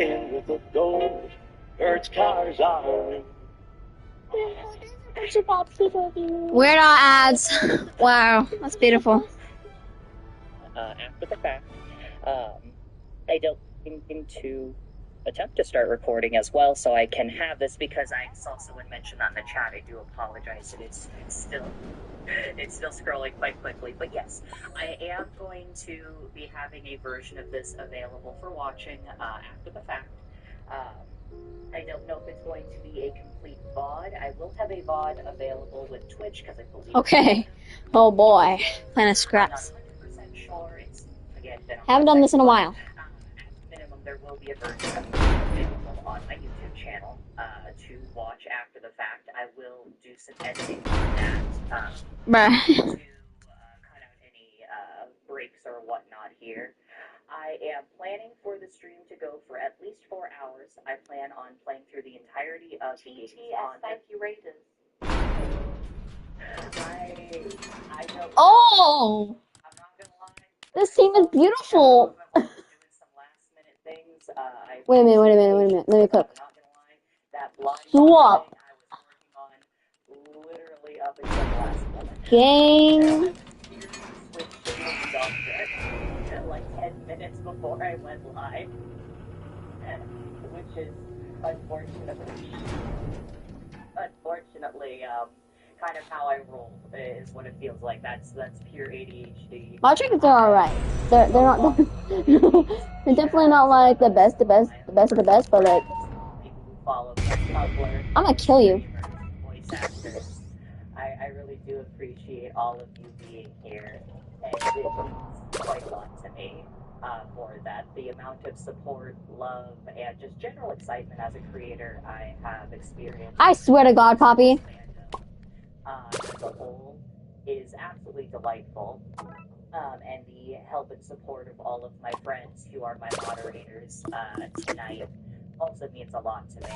in the gold. Birds, cars are new. Weird Al ads. Wow, that's beautiful. After the fact, I don't intend to attempt to start recording as well, so I can have this because I saw someone mention on the chat. I do apologize, and it's still scrolling quite quickly. But yes, I am going to be having a version of this available for watching after the fact. I don't know if it's going to be a complete VOD. I will have a VOD available with Twitch because I believe. Okay. Oh boy. Planet Scraps. I'm not 100% sure. It's again been a Haven't done this in a while. At minimum, there will be a version available on my YouTube channel to watch after the fact. I will do some editing on that to cut out any breaks or whatnot here. I am planning for the stream to go for at least 4 hours. I plan on playing through the entirety of the TTS. Thank you, Raiders. I don't. Oh! I'm not gonna lie. This team is beautiful! Doing some last minute things. Wait a minute. Let me cook. I'm not gonna lie. That blind Swap! thing I was working on literally up until the last moment. Gang! Like 10 minutes before I went live, which is unfortunately, kind of how I roll is what it feels like. That's pure ADHD. My chickens are alright. They're not. They're definitely not like the best of the best, but like. I'm gonna kill you. Voice actors. I really do appreciate all of you being here, and it means quite a lot to me for that. The amount of support, love, and just general excitement as a creator I have experienced. I swear to God, Poppy. As a whole is absolutely delightful. And the help and support of all of my friends who are my moderators tonight also means a lot to me.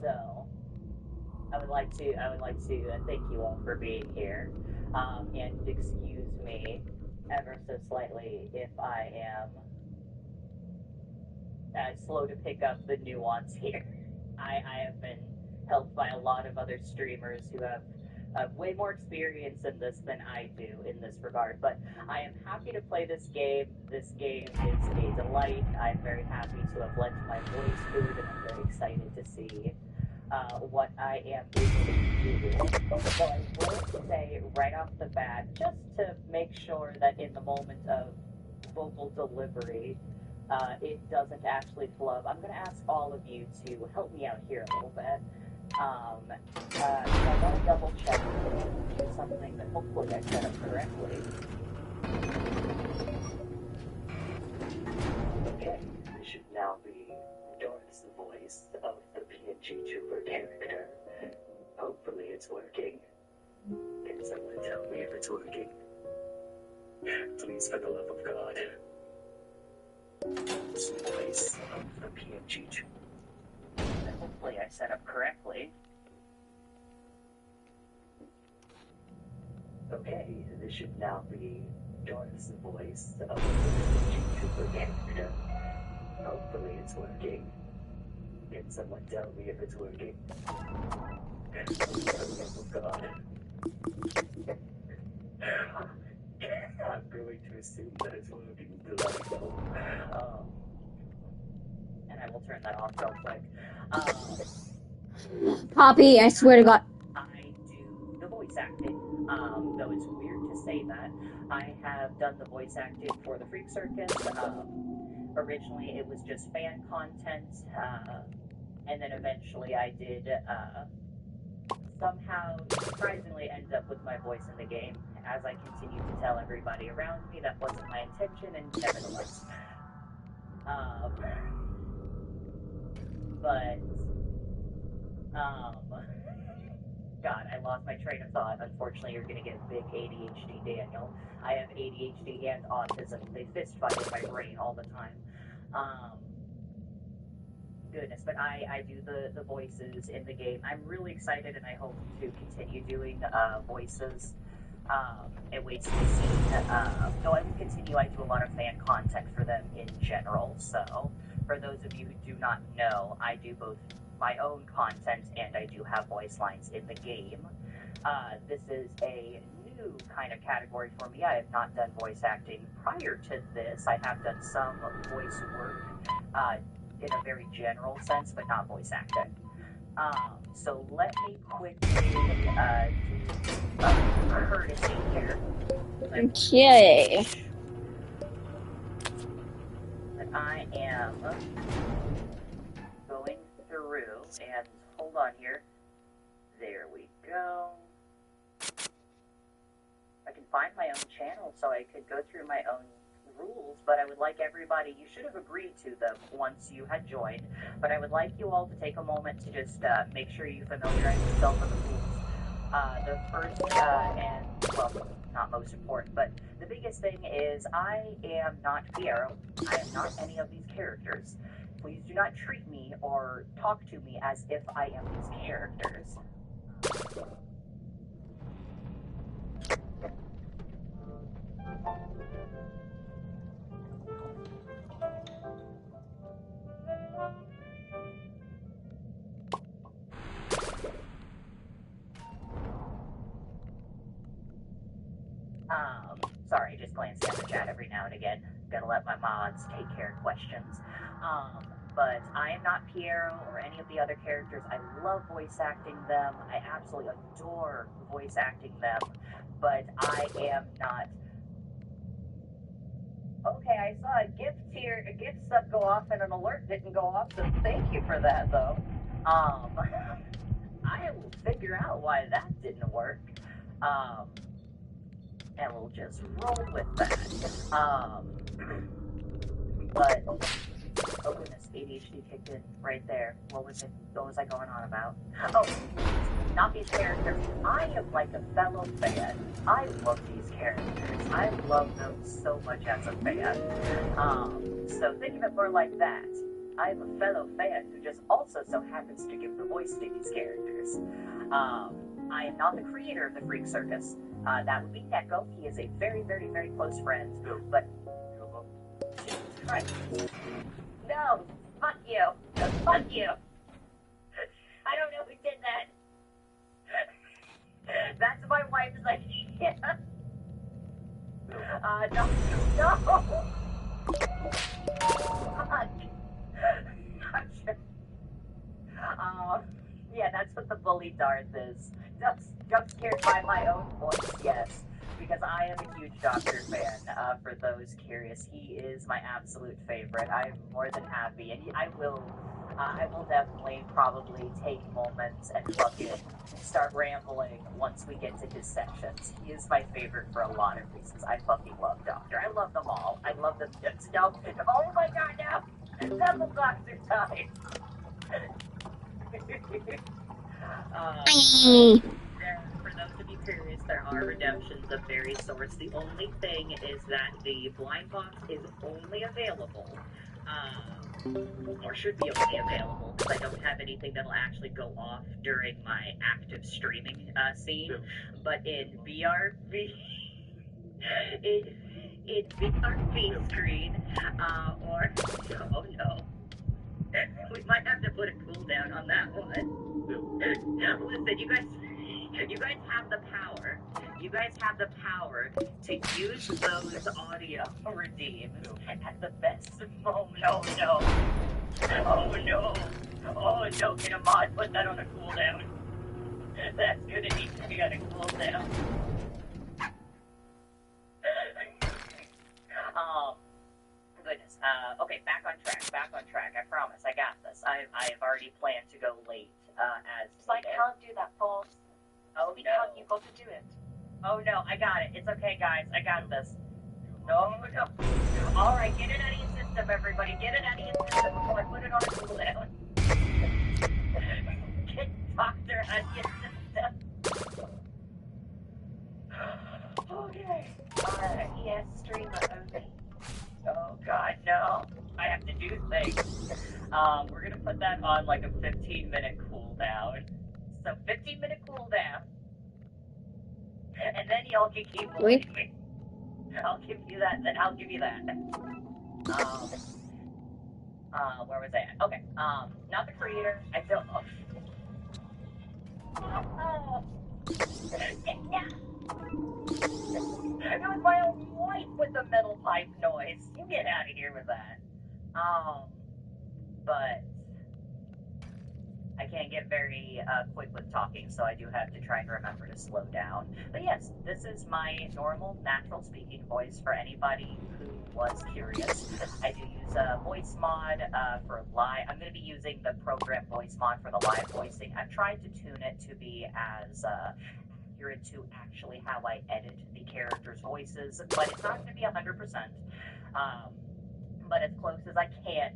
So I would like to thank you all for being here, and excuse me ever so slightly if I am slow to pick up the nuance here. I have been helped by a lot of other streamers who have way more experience in this than I do in this regard, but I am happy to play this game. This game is a delight. I'm very happy to have lent my voice to it, and I'm very excited to see what I am able to do. So I will say right off the bat, just to make sure that in the moment of vocal delivery, it doesn't actually flub, I'm going to ask all of you to help me out here a little bit. I want to double check something that hopefully I set up correctly. Okay, this should now be Doris, the voice of the PNG Trooper character. Hopefully it's working. Can someone tell me if it's working? Please, for the love of God. This voice of the PNG Trooper. Hopefully I set up correctly. Okay, this should now be Doris, the voice of the PNG Trooper character. Hopefully it's working. Can someone tell me if it's working? Oh God. I'm going to assume that it's working delightful. And I will turn that off real quick. Poppy, I swear to God. I do the voice acting, though it's weird to say that. I have done the voice acting for the Freak Circus. Originally it was just fan content, and then eventually I did somehow surprisingly end up with my voice in the game, as I continue to tell everybody around me that wasn't my intention, and nevertheless. God, I lost my train of thought. Unfortunately, you're gonna get big ADHD, Daniel. I have ADHD and autism. They fist fight in my brain all the time. Goodness, but I do the voices in the game. I'm really excited, and I hope to continue doing voices It waits to be seen. Though I will continue, I do a lot of fan content for them in general, so for those of you who do not know, I do both my own content and I do have voice lines in the game. This is a new kind of category for me. I have not done voice acting prior to this. I have done some voice work in a very general sense, but not voice acting. So let me quickly do a courtesy here. Okay. That I am going through, and hold on here. There we go. I can find my own channel, so I could go through my own rules, but I would like everybody, you should have agreed to them once you had joined, but I would like you all to take a moment to just make sure you familiarize yourself with the rules. The first, and, well, not most important, but the biggest thing is I am not Piero. I am not any of these characters. Please do not treat me or talk to me as if I am these characters. Sorry, just glancing at the chat every now and again. Gotta let my mods take care of questions. But I am not Piero or any of the other characters. I love voice acting them. I absolutely adore voice acting them. But I am not... Okay, I saw a gift here, a gift stuff go off and an alert didn't go off, so thank you for that, though. I will figure out why that didn't work. And we'll just roll with that. But, oh goodness, ADHD kicked in right there. What was I going on about? Oh, not these characters. I am like a fellow fan. I love these characters. I love them so much as a fan. So think of it more like that. I am a fellow fan who just also so happens to give the voice to these characters. I am not the creator of the Freak Circus. That would be Neko. He is a very, very, very close friend. But right. No, fuck you. Fuck you. I don't know who did that. That's my wife's idea. No. Yeah, that's what the bully Darth is. Just scared by my own voice, yes. Because I am a huge Doctor fan, for those curious. He is my absolute favorite. I'm more than happy, and I will definitely probably take moments and fucking start rambling once we get to his sections. He is my favorite for a lot of reasons. I fucking love Doctor. I love them all. I love them just no. Oh my god, no! Double Doctor time! For those of you curious, there are redemptions of various sorts. The only thing is that the blind box is only available, or should be only available, because I don't have anything that'll actually go off during my active streaming scene. But in BRB, in BRB screen, or oh no. We might have to put a cooldown on that one. Listen, you guys have the power. You guys have the power to use those audio redeems at the best moment. Oh no. Oh no. Oh no, get a mod, put that on a cooldown. That's gonna need to be on a cooldown. Goodness. Okay, back on track. I promise. I got this. I have already planned to go late, as I can't do that, boss. Oh no. You've got to do it. Oh no, I got it. It's okay, guys. I got this. No. Alright, get it out of your system, everybody. Get it out of your system before I put it on a cooldown. Get Doctor out of your system. Okay. Alright, yes, streamer only. Oh god, no. I have to do things. We're gonna put that on like a 15-minute cooldown. So 15-minute cooldown. And then y'all can keep bullying me. I'll give you that. Then I'll give you that. Where was I at? Okay. Not the creator. I don't. Yeah. It was my own wife with the metal pipe noise. You get out of here with that. But I can't get very quick with talking, so I do have to try and remember to slow down. But yes, this is my normal, natural speaking voice for anybody who was curious. I do use a voice mod for live. I'm going to be using the program voice mod for the live voicing. I've tried to tune it to be as accurate to actually how I edit the characters' voices, but it's not going to be 100%. But as close as I can.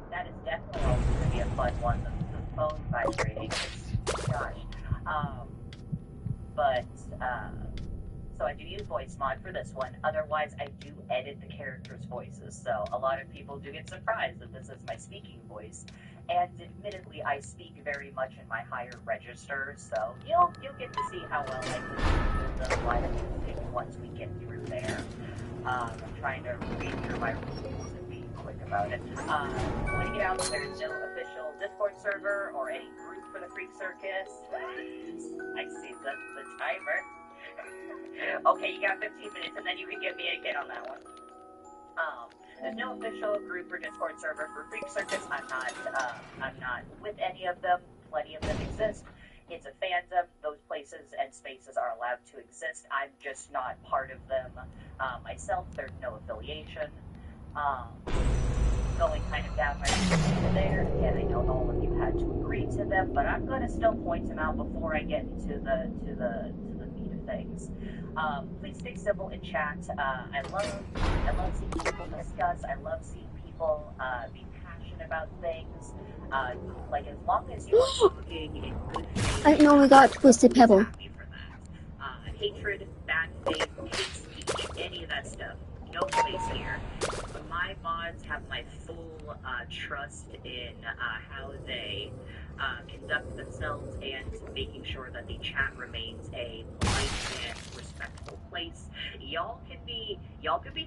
That is definitely also going to be a fun one. The phone vibrating. Gosh. So I do use voice mod for this one. Otherwise, I do edit the characters' voices. So a lot of people do get surprised that this is my speaking voice. And admittedly, I speak very much in my higher register. So you'll get to see how well I can do the live music once we get through there. I'm trying to read through my rules and be quick about it. When you get out, there's no official Discord server or any group for the Freak Circus. I see the timer. Okay, you got 15 minutes, and then you can get me again on that one. There's no official group or Discord server for Freak Circus. I'm not with any of them. Plenty of them exist. It's a fandom. Those places and spaces are allowed to exist. I'm just not part of them myself. There's no affiliation. Going kind of down my route there. Again, I know all of you had to agree to them, but I'm going to still point them out before I get into the meat of things. Please stay civil in chat. I love seeing people discuss. I love seeing people be passionate about things. Like, as long as you're talking in good faith, I didn't know we got Twisted Pebble. happy for that. Hatred, bad faith, hate speech, any of that stuff. No place here. My mods have my full trust in how they conduct themselves and making sure that the chat remains a polite and respectful place. Y'all can be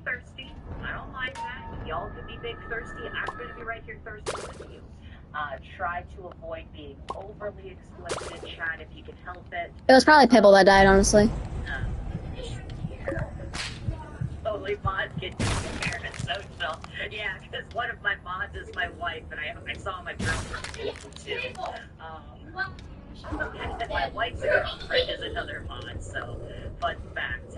thirsty. I don't mind that. Y'all can be big thirsty. I'm gonna be right here thirsty with you. Try to avoid being overly explicit in chat if you can help it. It was probably Pebble that died, honestly. Yeah. Totally mods get compared to social. Yeah, because one of my mods is my wife, and I saw my girlfriend too. And my wife's girlfriend is another mod, so fun fact.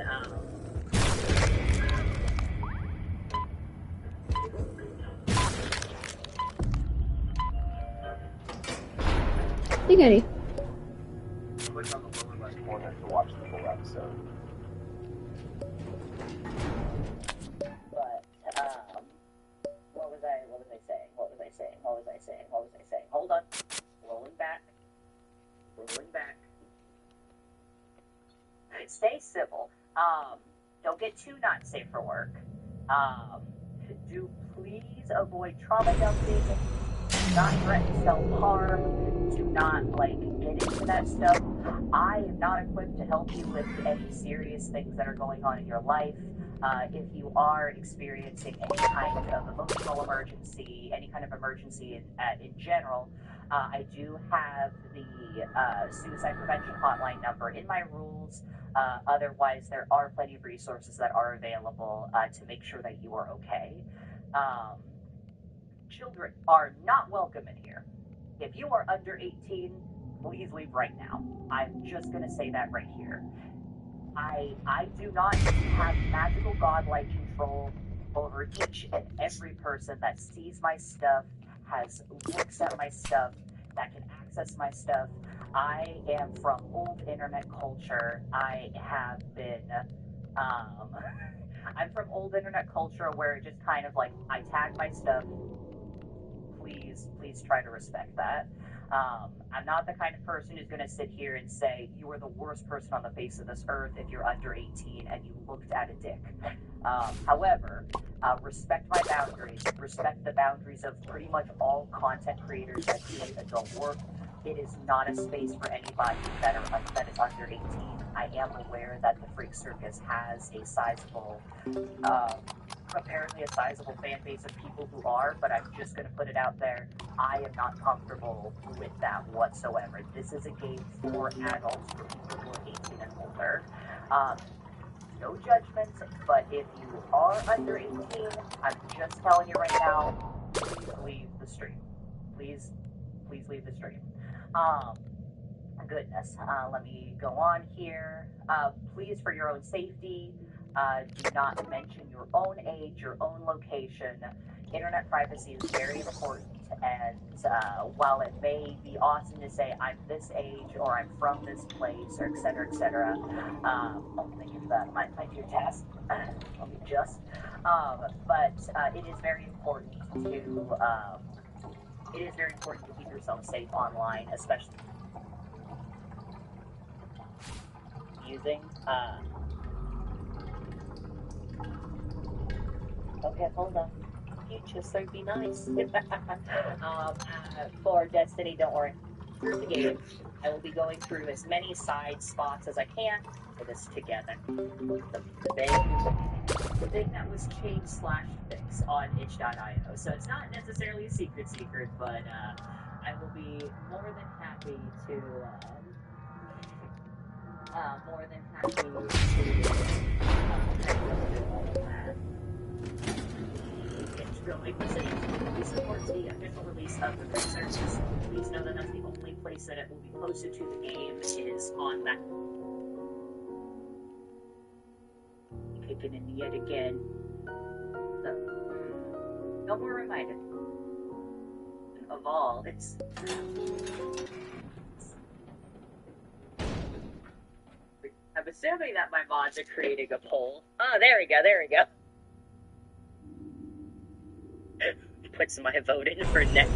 Hey, Eddie. Click on the lower left corner to watch the full episode. But what was I saying? Hold on. Rolling back. Stay civil. Don't get too not safe for work. Do please avoid trauma dumping. Do not threaten self-harm. Do not, get into that stuff. I am not equipped to help you with any serious things that are going on in your life. If you are experiencing any kind of emotional emergency, any kind of emergency in general, I do have the suicide prevention hotline number in my rules. Otherwise, there are plenty of resources that are available to make sure that you are okay. Children are not welcome in here. If you are under 18, please leave right now. I'm just going to say that right here. I do not have magical godlike control over each and every person that sees my stuff, looks at my stuff, that can access my stuff. I am from old internet culture. I have been, I'm from old internet culture where it just kind of I tag my stuff. Please try to respect that. I'm not the kind of person who's going to sit here and say you are the worst person on the face of this earth if you're under 18 and you looked at a dick. However, respect my boundaries. Respect the boundaries of pretty much all content creators that do adult work. it is not a space for anybody that is under 18. I am aware that the Freak Circus has a sizable, apparently a sizable fan base of people who are, but I'm just going to put it out there. I am not comfortable with that whatsoever. This is a game for adults, for people who are 18 and older. No judgment, but if you are under 18, I'm just telling you right now, please leave the stream. Please leave the stream. Goodness, let me go on here. Please, for your own safety, do not mention your own age, your own location. Internet privacy is very important, and while it may be awesome to say I'm this age or I'm from this place or etc., thank you for that, my dear Tess. Let me just. But it is very important to keep yourself safe online, especially using. Okay, hold on. You just so be nice. For Destiny, don't worry. Through the game, I will be going through as many side spots as I can for this together. The thing that was changed/fixed on itch.io. So it's not necessarily a secret, but I will be more than happy to Please support the official release of the Freak Circus. Please know that that's the only place that it will be posted to the game is on that. Kicking in yet again. No more reminder of all. I'm assuming that my mods are creating a poll. Oh, there we go. Puts my vote in for next.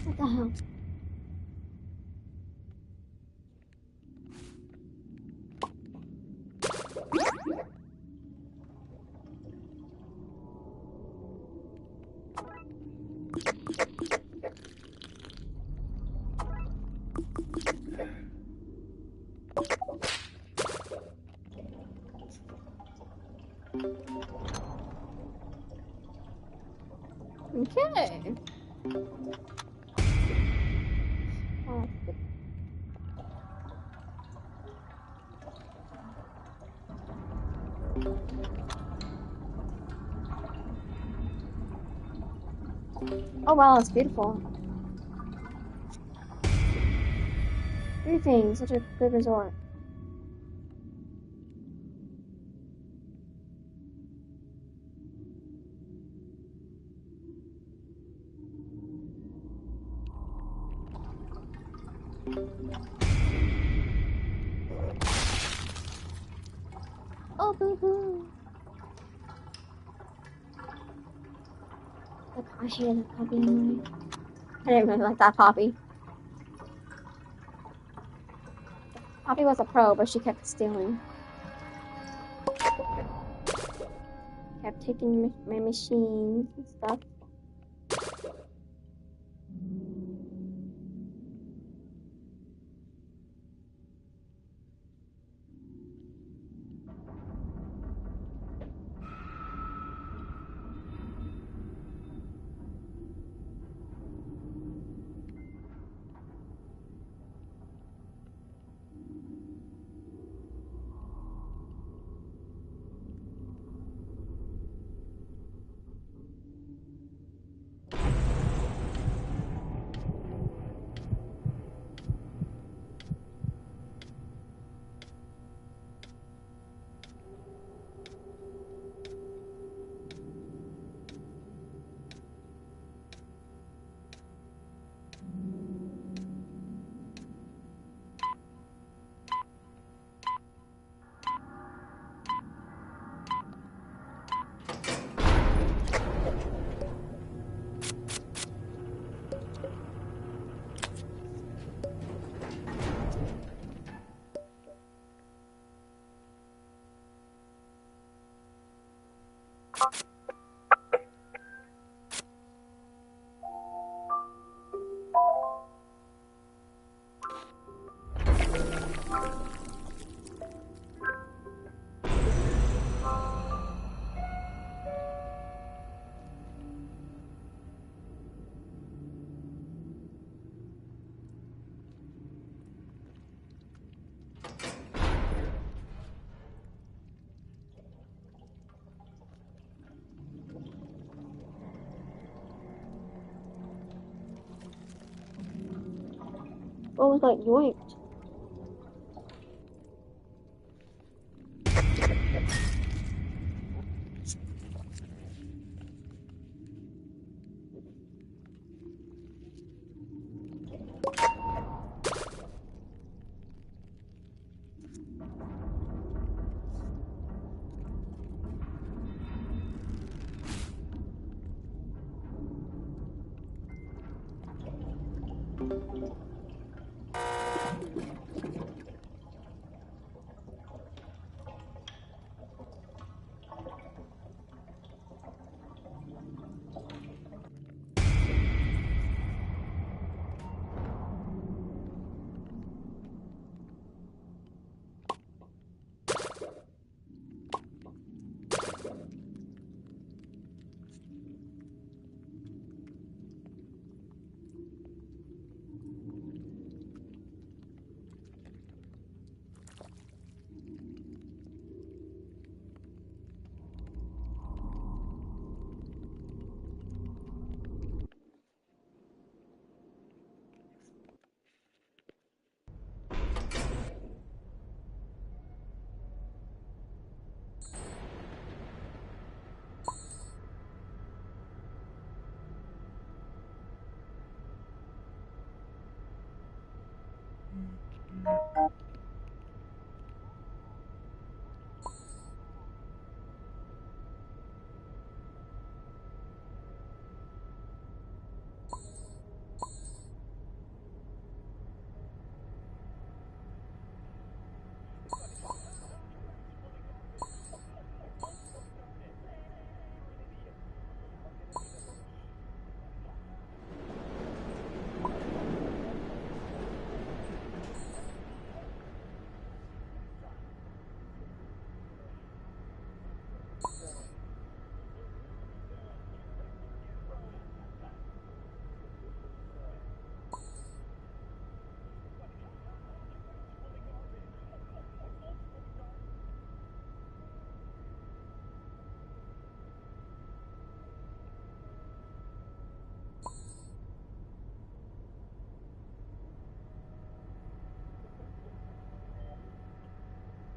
What the hell? Okay. Oh wow, it's beautiful. Everything, such a good resort. Oh, boo-hoo. I hated that puppy anyway. I didn't really like that Poppy. Poppy was a pro, but she kept stealing. Kept taking my machines and stuff. What was that yoinked?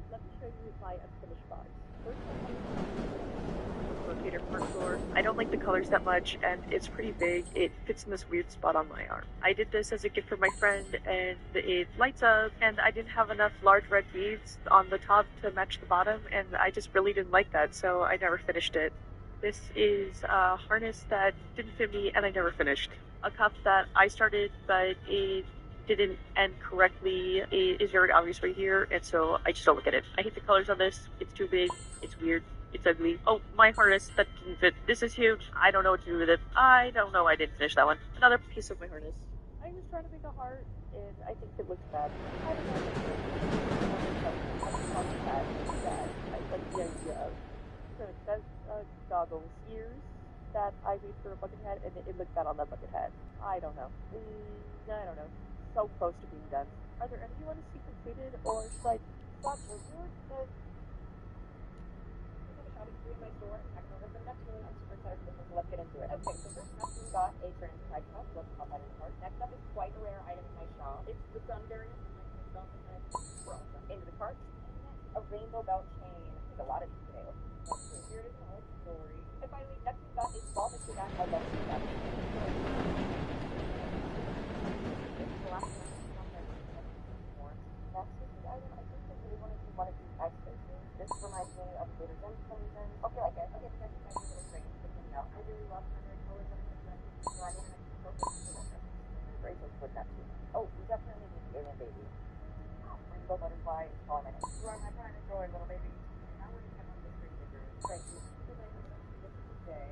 Let me show you my unfinished box. First, locator for floor. I don't like the colors that much, and it's pretty big. It fits in this weird spot on my arm. I did this as a gift for my friend, and it lights up, and I didn't have enough large red beads on the top to match the bottom, and I just really didn't like that, so I never finished it. This is a harness that didn't fit me, and I never finished. A cuff that I started, but it didn't end correctly. It is very obvious right here, and so I just don't look at it. I hate the colors on this. It's too big. It's weird. It's ugly. Oh, my harness that didn't fit. This is huge. I don't know what to do with it. I don't know. I didn't finish that one. Another piece of my harness. I was trying to make a heart, and I think it looks bad. I don't know. I like the idea of. So it says goggles, ears that I made for a bucket hat, and it looked bad on that bucket hat. I don't know. I don't know. So close to being done. Are there any you want to see completed, or should I stop with yours? In my store and checking over for Neptune. I'm super excited for this one, so let's get into it. Okay, so first Neptune got a transcribe cup. Let's pop that in the cart. Next up is quite a rare item in my shop. It's the Sun variant. Into the cart. A rainbow belt chain. There's a lot of these today. Let's see. Here it is in all its glory. And finally, Neptune got a small mystery bag. I love this bag. This is the last one. Next is the item. I think they really want to do one of these egg spaces. This reminds me of Vader Zen for some reason. Okay, like it. Okay, because it's a little strange to me out. I really love primary colors on the red. So I need to focus on the bracelets with that too. Oh, we definitely need the alien baby. Rainbow butterfly is calling my name. You are my prime and joy, little baby. Now we're going to have on this great figure. Thank you. Good night. This is the day.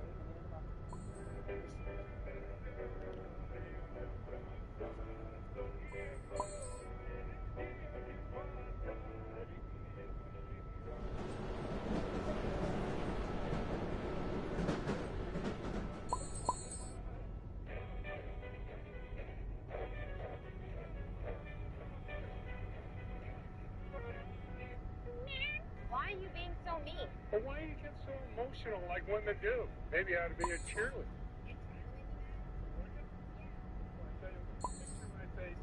But why do you get so emotional like women do? Maybe I ought to be a cheerleader. I tell you, picture my face.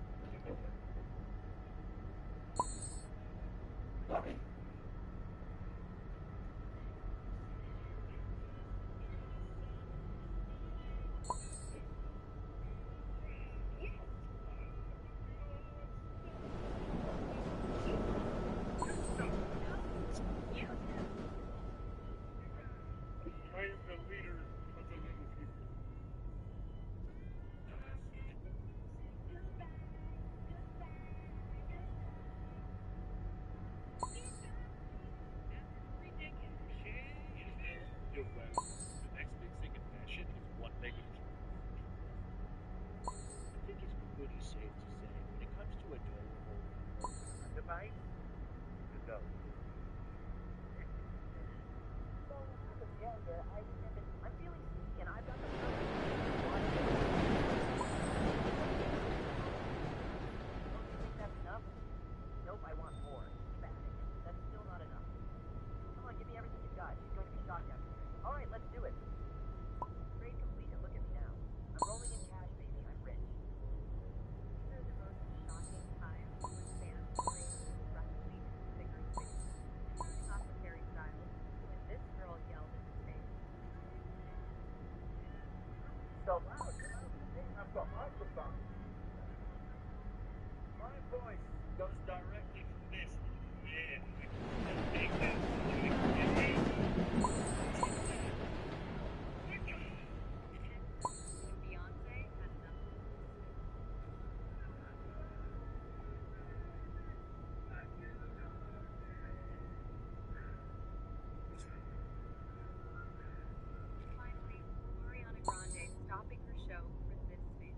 I am the leader of the little people. Well, the next big thing in fashion is one-legged clothes. I think it's pretty safe to say when it comes to adorable device, you go. So when I was younger, I remember I'm feeling sick and I've got the Don't you think that's enough? Nope, I want more. Emphatic. That's still not enough. Come on, give me everything you've got. She's going to be shocked after this. All right, let's do it. Trade complete and look at me now. I'm rolling in cash, baby. I'm rich. These are the most shocking times when fans claim directly figure space. It's not the Harry Styles when this girl yelled in his face. So loud. I've got microphone. My voice goes directly to this. Yeah. Take that. When Beyonce had enough of this. Finally, Ariana Grande stopping her show for this fan.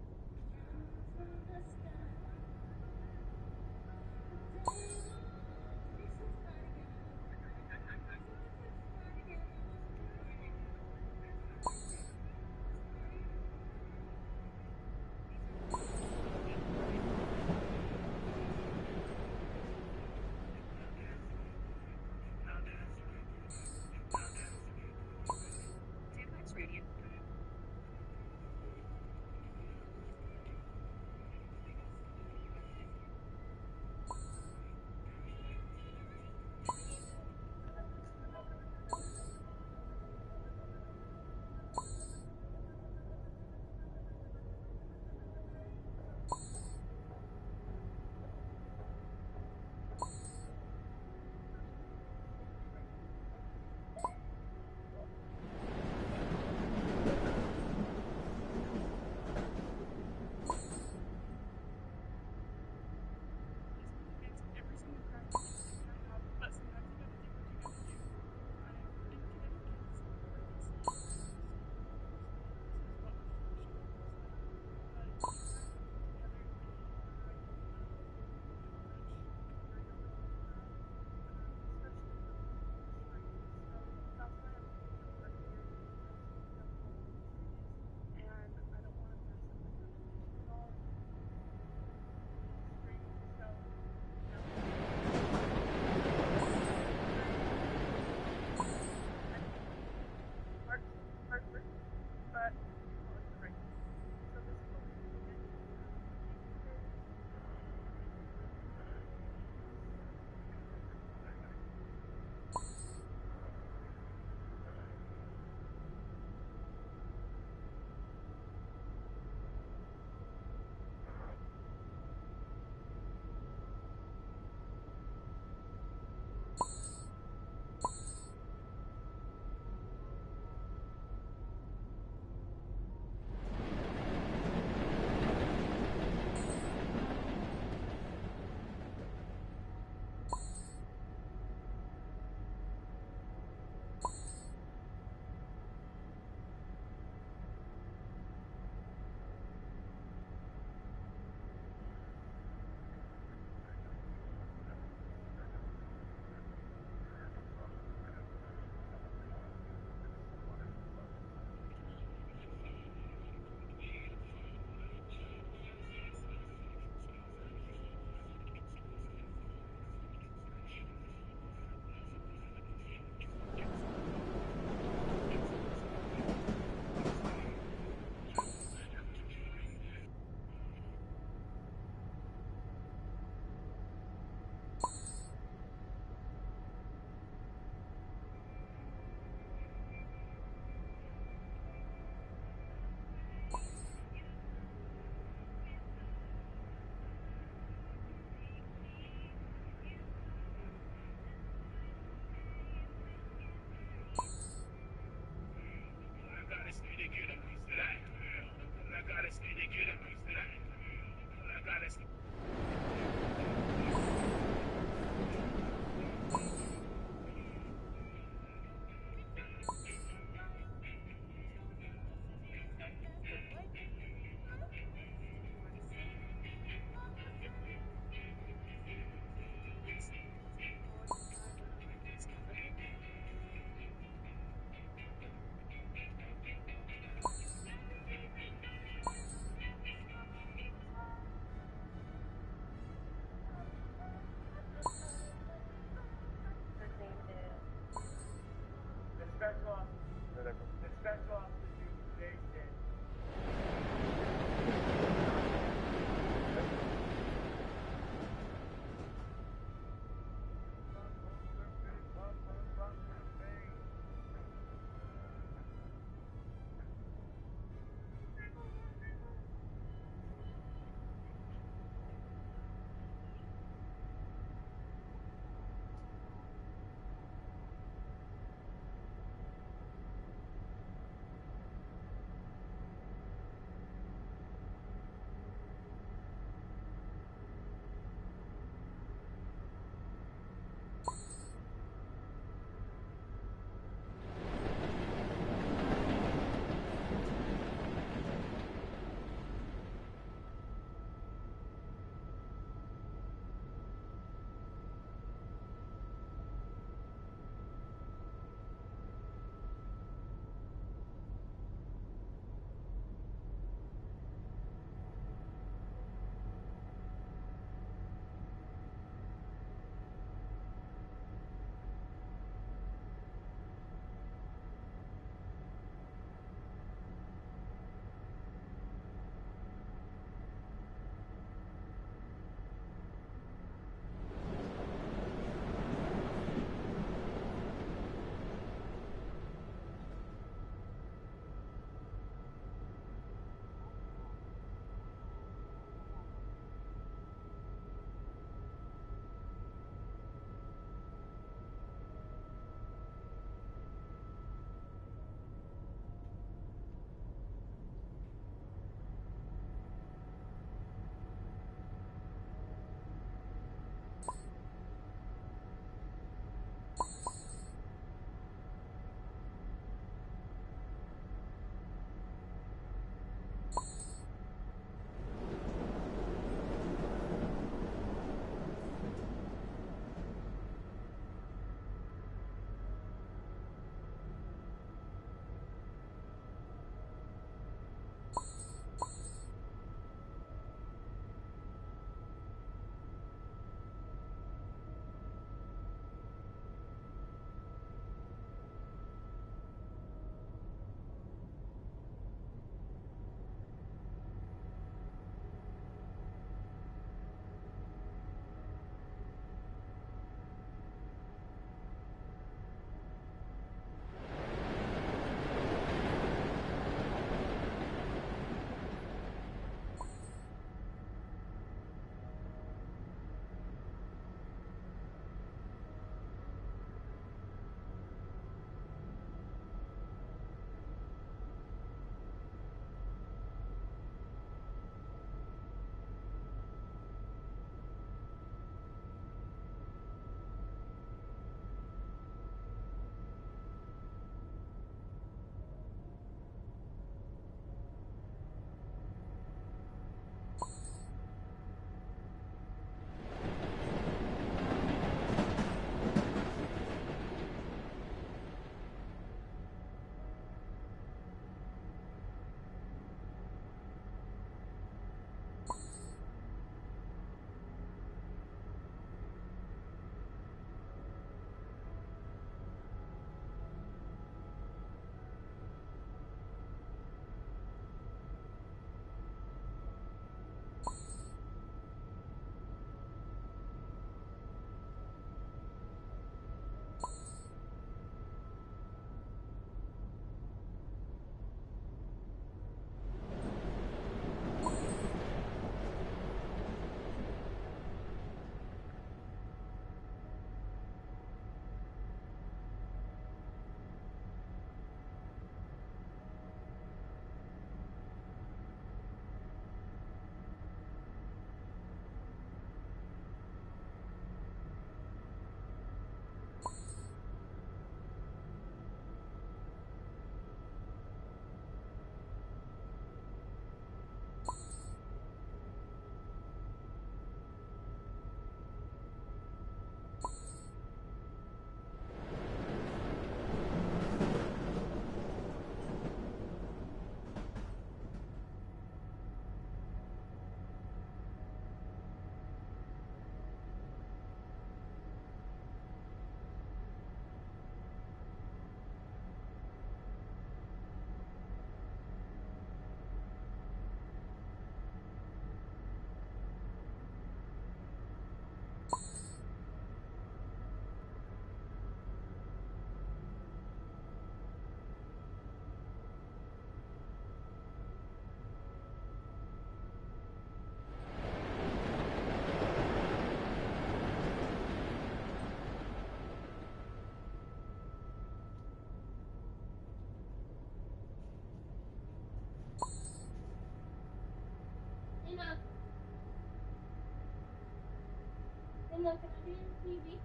look at the TV.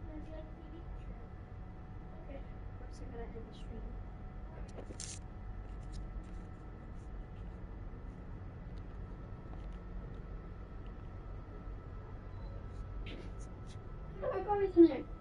There's like TV. Okay. First, I'm gonna end the stream. I got it in there.